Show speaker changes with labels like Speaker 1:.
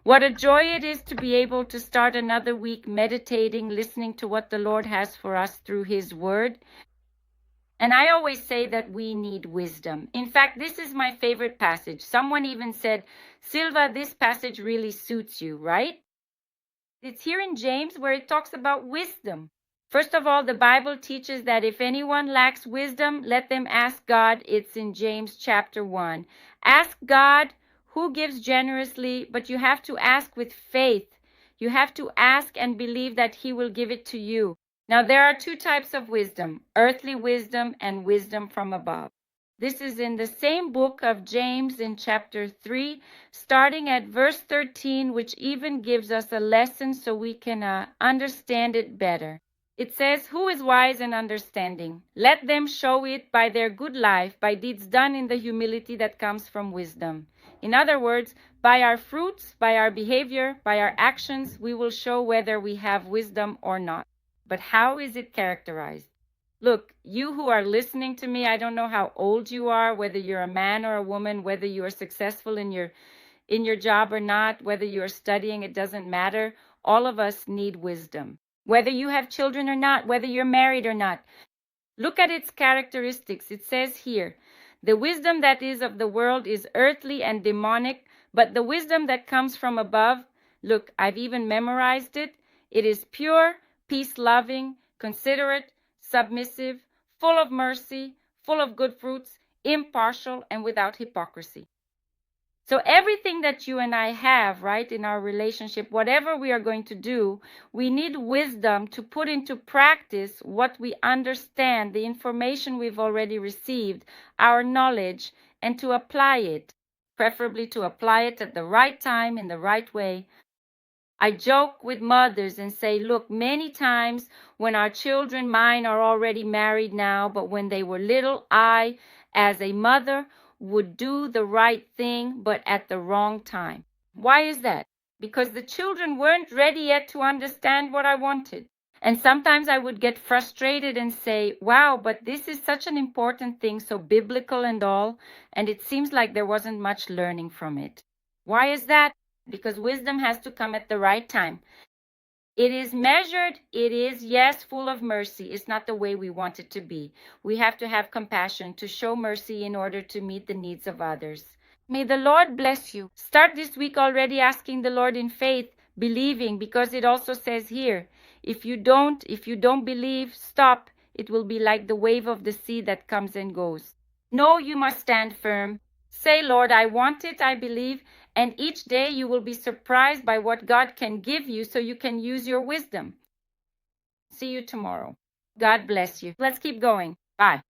Speaker 1: What a joy it is to be able to start another week meditating, listening to what the Lord has for us through His Word. And I always say that we need wisdom. In fact, this is my favorite passage. Someone even said, Silva, this passage really suits you, right? It's here in James where it talks about wisdom. First of all, the Bible teaches that if anyone lacks wisdom, let them ask God. It's in James chapter 1. Ask God, who gives generously, but you have to ask with faith. You have to ask and believe that He will give it to you. Now, there are two types of wisdom, earthly wisdom and wisdom from above. This is in the same book of James in chapter 3, starting at verse 13, which even gives us a lesson so we can understand it better. It says, who is wise and understanding? Let them show it by their good life, by deeds done in the humility that comes from wisdom. In other words, by our fruits, by our behavior, by our actions, we will show whether we have wisdom or not. But how is it characterized? Look, you who are listening to me, I don't know how old you are, whether you're a man or a woman, whether you are successful in your job or not, whether you are studying, it doesn't matter. All of us need wisdom. Whether you have children or not, whether you're married or not. Look at its characteristics. It says here, the wisdom that is of the world is earthly and demonic, but the wisdom that comes from above, look, I've even memorized it. It is pure, peace-loving, considerate, submissive, full of mercy, full of good fruits, impartial, and without hypocrisy. So everything that you and I have, right, in our relationship, whatever we are going to do, we need wisdom to put into practice what we understand, the information we've already received, our knowledge, and to apply it, preferably to apply it at the right time, in the right way. I joke with mothers and say, look, many times when our children, mine are already married now, but when they were little, I, as a mother, would do the right thing, but at the wrong time. Why is that? Because the children weren't ready yet to understand what I wanted. And sometimes I would get frustrated and say, wow, but this is such an important thing, so biblical and all, and it seems like there wasn't much learning from it. Why is that? Because wisdom has to come at the right time. It is measured, it is, yes, full of mercy. It's not the way we want it to be. We have to have compassion to show mercy in order to meet the needs of others. May the Lord bless you. Start this week already asking the Lord in faith, believing, because it also says here, if you don't believe, stop. It will be like the wave of the sea that comes and goes. No, you must stand firm. Say, Lord, I want it, I believe, and each day you will be surprised by what God can give you so you can use your wisdom. See you tomorrow. God bless you. Let's keep going. Bye.